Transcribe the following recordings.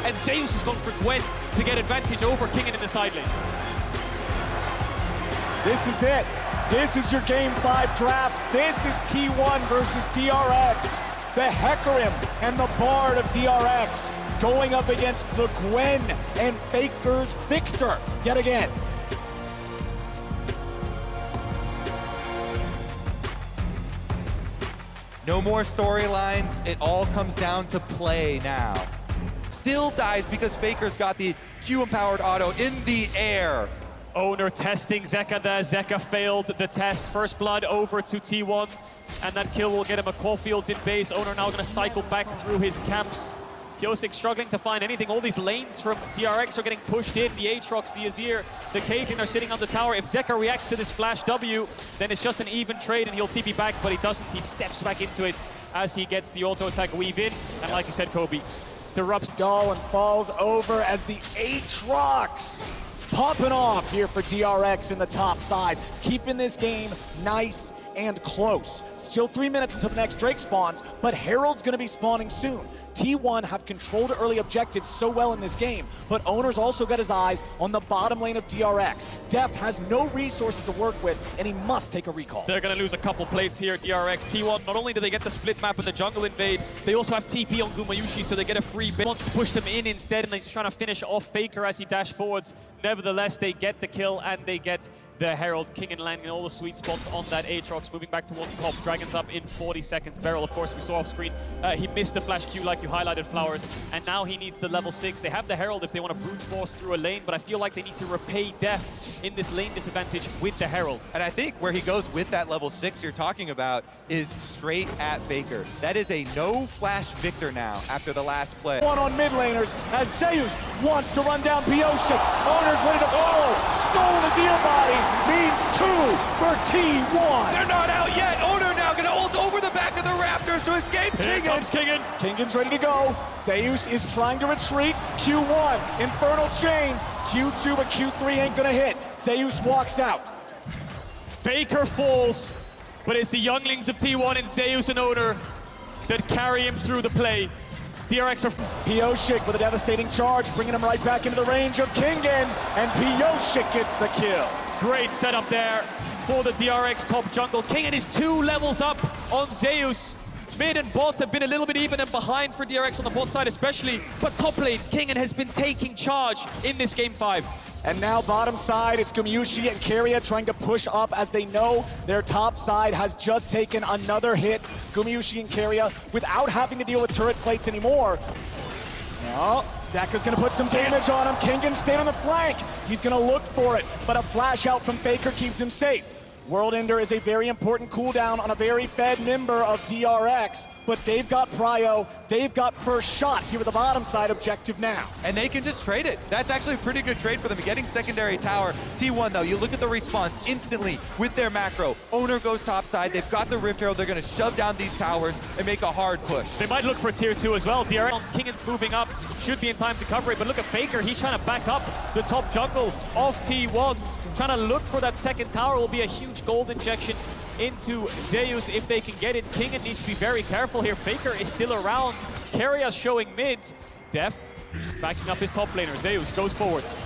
and Zeus is going for Gwen to get advantage over Kingen in the side lane. This is it. This is your Game 5 draft. This is T1 versus DRX. The Hecarim and the Bard of DRX going up against the Gwen and Faker's Viktor yet again. No more storylines, it all comes down to play now. Still dies because Faker's got the Q-empowered auto in the air. Oner testing Zeka there. Zeka failed the test. First blood over to T1, and that kill will get him a Caulfield's in base. Oner now gonna cycle back through his camps. Pyosik struggling to find anything. All these lanes from DRX are getting pushed in. The Aatrox, the Azir, the Caitlyn are sitting on the tower. If Zeka reacts to this flash W, then it's just an even trade and he'll TP back, but he doesn't. He steps back into it as he gets the auto attack weave in. And like you said, Kobe, Disrupts Dull and falls over as the Aatrox popping off here for DRX in the top side, keeping this game nice and close. Still 3 minutes until the next Drake spawns, but Herald's gonna be spawning soon. T1 have controlled early objectives so well in this game, but Oner's also got his eyes on the bottom lane of DRX. Deft has no resources to work with, and he must take a recall. They're gonna lose a couple plates here, DRX. T1, not only do they get the split map and the jungle invade, they also have TP on Gumayusi, so they get a free bit. Wants to push them in instead, and he's trying to finish off Faker as he dash forwards. Nevertheless, they get the kill, and they get the Herald. Kingen landing in all the sweet spots on that Aatrox, moving back towards top. Dragons up in 40 seconds. BeryL, of course, we saw off screen. He missed the flash Q like you highlighted, Flowers, and now he needs the level 6. They have the Herald if they want to brute force through a lane, but I feel like they need to repay Deft in this lane disadvantage with the Herald. And I think where he goes with that level 6 you're talking about is straight at Faker. That is a no flash Viktor now after the last play. One on mid laners as Zeus wants to run down Pyosik. Oner's ready to follow. Stolen Azir body means 2 for T1. They're not out yet. Oner now gonna ult over the back of the Raptors to escape Here Kingen. comes Kingen. Kingen's ready to go. Zeus is trying to retreat. Q1, Infernal Chains. Q2, but Q3 ain't gonna hit. Zeus walks out. Faker falls, but it's the younglings of T1 and Zeus and Oner that carry him through the play. DRX are... Pyosik with a devastating charge, bringing him right back into the range of Kingen, and Pyosik gets the kill. Great setup there for the DRX top jungle. Kingen is 2 levels up on Zeus. Mid and bot have been a little bit even and behind for DRX on the bot side especially, but top lane, Kingen has been taking charge in this Game 5. And now bottom side, it's Gumayusi and Keria trying to push up as they know their top side has just taken another hit. Gumayusi and Keria without having to deal with turret plates anymore. No, Zeka's gonna put some damage on him. Kingen stayed on the flank. He's gonna look for it, but a flash out from Faker keeps him safe. World Ender is a very important cooldown on a very fed member of DRX, but they've got prio, they've got first shot here with the bottom side objective now. And they can just trade it. That's actually a pretty good trade for them, getting secondary tower. T1 though, you look at the response instantly with their macro. Oner goes top side, they've got the Rift Herald, they're gonna shove down these towers and make a hard push. They might look for tier 2 as well. DRX, Kingen's moving up, should be in time to cover it, but look at Faker, he's trying to back up the top jungle of T1. Trying to look for that second tower will be a huge gold injection into Zeus if they can get it. Kingen needs to be very careful here. Faker is still around. Keria showing mid. Deft backing up his top laner. Zeus goes forwards.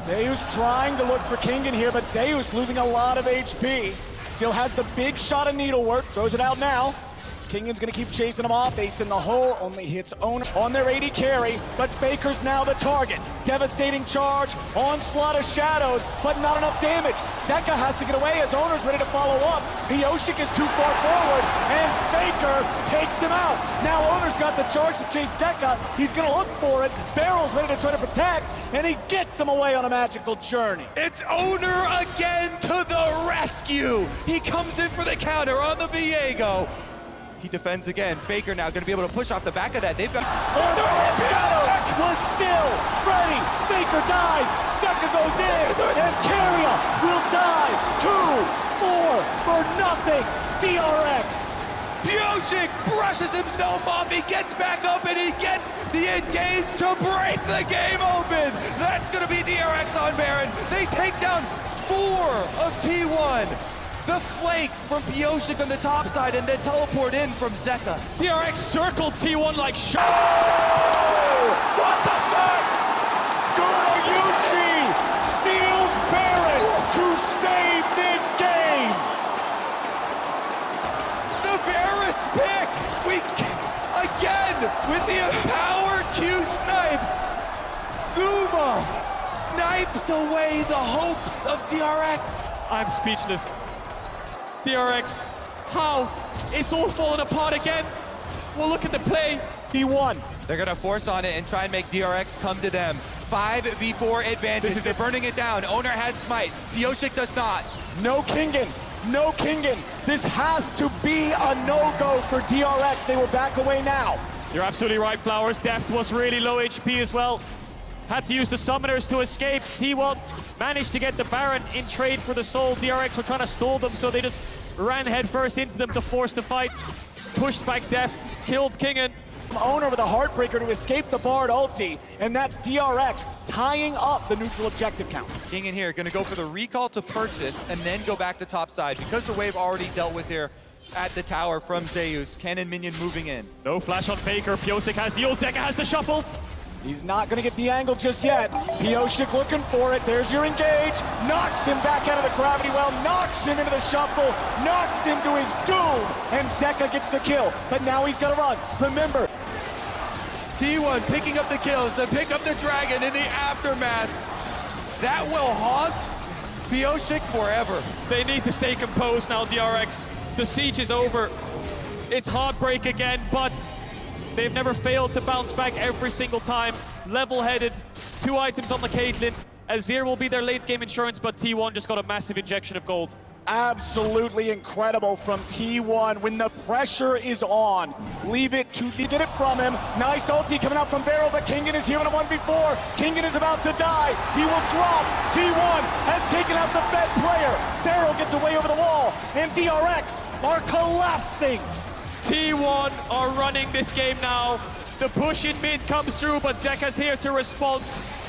Zeus trying to look for Kingen here, but Zeus losing a lot of HP. Still has the big shot of needlework, throws it out now. Kingen's gonna keep chasing him off, ace in the hole, only hits Oner on their AD carry, but Faker's now the target. Devastating charge, onslaught of shadows, but not enough damage. Zeka has to get away as Oner's ready to follow up. Pyosik is too far forward, and Faker takes him out. Now Oner's got the charge to chase Zeka, he's gonna look for it. BeryL's ready to try to protect, and he gets him away on a magical journey. It's Oner again to the rescue. He comes in for the counter on the Viego. He defends again. Faker now going to be able to push off the back of that. They've got... Oner was still ready. Faker dies. Zeka goes in. And Keria will die. 2-4 for nothing. DRX. Pyosik brushes himself off. He gets back up and he gets the engage to break the game open. That's going to be DRX on Baron. They take down 4 of T1. The flank from Pyosik on the top side and then teleport in from Zeka. DRX circled T1 like What the fuck? snipes away the hopes of DRX. I'm speechless. DRX, how? It's all falling apart again. Well, look at the play. T1. They're gonna force on it and try and make DRX come to them. 5v4 advantage. They're burning it down. Oner has smite. Pyosik does not. No Kingen. No Kingen. This has to be a no-go for DRX. They will back away now. You're absolutely right, Flowers. Deft was really low HP as well. Had to use the summoners to escape. T1 managed to get the Baron in trade for the soul. DRX were trying to stall them, so they just ran headfirst into them to force the fight. Pushed back Deft, killed Kingen. Oner with a Heartbreaker to escape the Bard ulti, and that's DRX tying up the neutral objective count. Kingen here, gonna go for the recall to purchase and then go back to top side because the wave already dealt with here at the tower from Zeus. Cannon minion moving in. No flash on Faker. Pyosik has the ult. Zeka has the shuffle. He's not going to get the angle just yet. Pyosik looking for it. There's your engage. Knocks him back out of the gravity well. Knocks him into the shuffle. Knocks him to his doom. And Zeka gets the kill. But now he's got to run. Remember, T1 picking up the kills, then pick up the dragon in the aftermath. That will haunt Pyosik forever. They need to stay composed now, DRX. The siege is over. It's heartbreak again, but they've never failed to bounce back every single time. Level-headed, 2 items on the Caitlyn. Azir will be their late-game insurance, but T1 just got a massive injection of gold. absolutely incredible from T1 when the pressure is on. Leave it to get it from him. Nice ulti coming out from BeryL, but Kingen is here on a 1v4. Kingen is about to die. He will drop. T1 has taken out the Fed player. BeryL gets away over the wall, and DRX are collapsing. T1 are running this game now. The push in mid comes through, but Zeka's here to respond.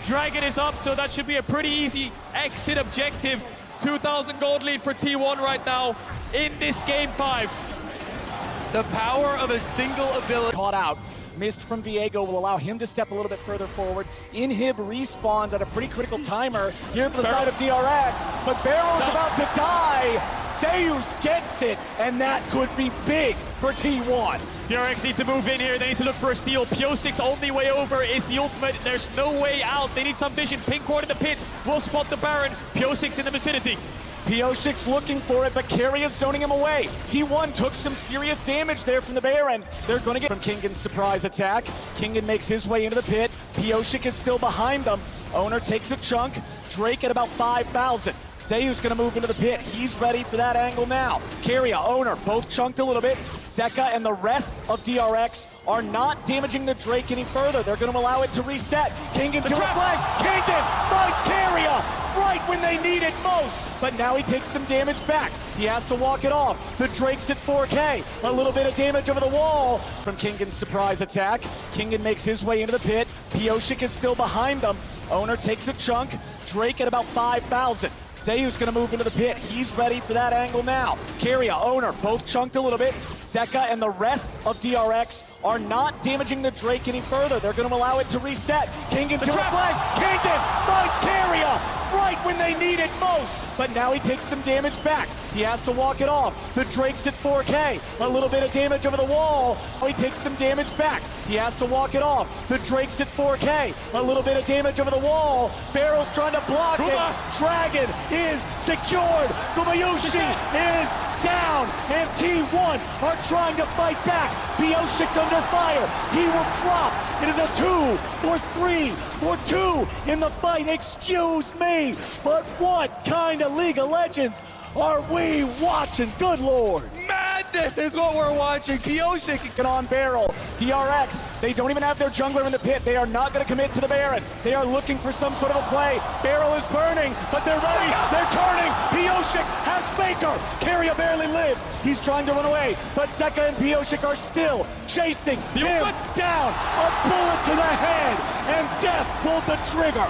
Dragon is up, so that should be a pretty easy exit objective. 2,000 gold lead for T1 right now in this game 5. The power of a single ability. Caught out. Missed from Viego will allow him to step a little bit further forward. Inhib respawns at a pretty critical timer here for the side of DRX, but BeryL is about to die. Zeus gets it, and that could be big for T1. DRX need to move in here. They need to look for a steal. Pyosik's only way over is the ultimate. There's no way out. They need some vision. Pink ward in the pit will spot the Baron. Pyosik's in the vicinity. Pyosik's looking for it, but Keria's zoning him away. T1 took some serious damage there from the Baron. They're going to get from Kingen's surprise attack. Kingen makes his way into the pit. Pyosik is still behind them. Oner takes a chunk. Drake at about 5,000. Zeus gonna move into the pit. He's ready for that angle now. Keria, Oner, both chunked a little bit. Zeka and the rest of DRX are not damaging the Drake any further. They're gonna allow it to reset. Kingen to a flank. Kingen finds Keria right when they need it most. But now he takes some damage back. He has to walk it off. The Drake's at 4K. A little bit of damage over the wall from Kingen's surprise attack. Kingen makes his way into the pit. Pyosik is still behind them. Oner takes a chunk. Drake at about 5,000. Zeus gonna move into the pit. He's ready for that angle now. Keria, Oner, both chunked a little bit. Zeka and the rest of DRX are not damaging the Drake any further. They're gonna allow it to reset. Kingen to a flank. Kingen finds Keria right when they need it most. But now he takes some damage back. He has to walk it off. The Drake's at 4K. A little bit of damage over the wall. He takes some damage back. He has to walk it off. The Drake's at 4K. A little bit of damage over the wall. BeryL's trying to block it. Dragon is secured. Gumayusi is down. And T1 are trying to fight back. Pyosik's under fire. He will drop. It is a 2 for 3 for 2 in the fight. Excuse me, but what kind of League of Legends are we watching? Good Lord. Madness is what we're watching. Pyosik On BeryL, DRX, they don't even have their jungler in the pit. They are not going to commit to the Baron. They are looking for some sort of a play. BeryL is burning, but they're ready. They're turning. Pyosik has Faker. Keria barely lives. He's trying to run away, but Zeka and Pyosik are still chasing him down. A bullet to the head, and Deft pulled the trigger.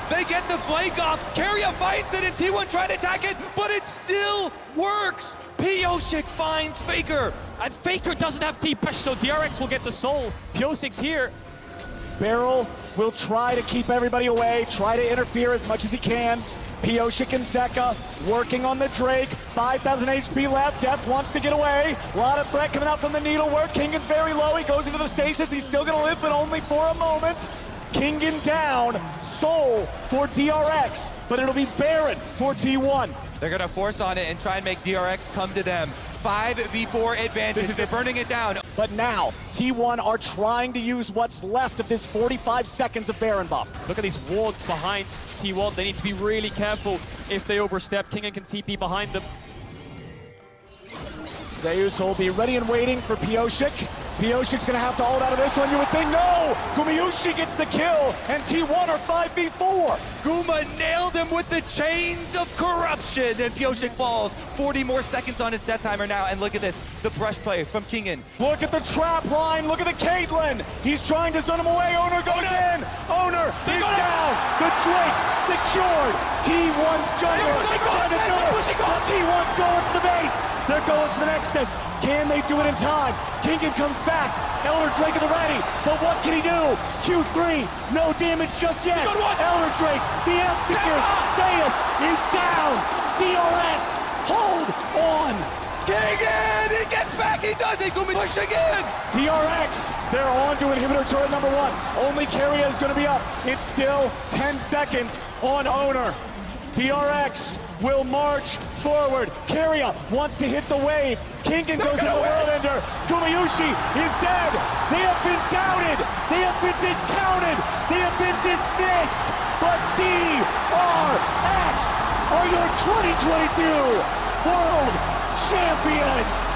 They get the flank off. Keria fights it, and T1 tried to attack it, but it still works. Pyosik finds Faker. And Faker doesn't have T-push, so DRX will get the soul. Pyosik's here. BeryL will try to keep everybody away, try to interfere as much as he can. Pyosik and Zeka working on the Drake. 5,000 HP left. Deft wants to get away. A lot of threat coming out from the needlework. Kingen's very low. He goes into the stasis. He's still going to live, but only for a moment. Kingen down, Soul for DRX, but it'll be Baron for T1. They're gonna force on it and try and make DRX come to them. 5v4 advantage, they're burning it down. But now, T1 are trying to use what's left of this 45 seconds of Baron buff. Look at these wards behind T1. They need to be really careful if they overstep. Kingen can TP behind them. Zeus will be ready and waiting for Pyosik. Pyosik's gonna have to hold out of this one, you would think. No! Gumayusi gets the kill, and T1 are 5v4. Guma nailed him with the chains of corruption, and Pyosik falls. 40 more seconds on his death timer now, and look at this, the brush play from Kingen. Look at the trap line, look at the Caitlyn. He's trying to stun him away, Oner goes in. Oner is down, the Drake secured. T1's jungle trying to do it. T1's going to the base. They're going to the Nexus. Can they do it in time? Kingen comes back. Elder Drake at the ready. But what can he do? Q3, no damage just yet. Elder Drake, the execute. Zeus is down. DRX, hold on. Kingen, he gets back, he does it. Guma push again. DRX, they're on to inhibitor turret number 1. Only Keria is going to be up. It's still 10 seconds on Oner. DRX will march forward. Keria wants to hit the wave. Kingen goes to the Whirlwinder. Gumayusi is dead. They have been doubted. They have been discounted. They have been dismissed. But DRX are your 2022 World Champions.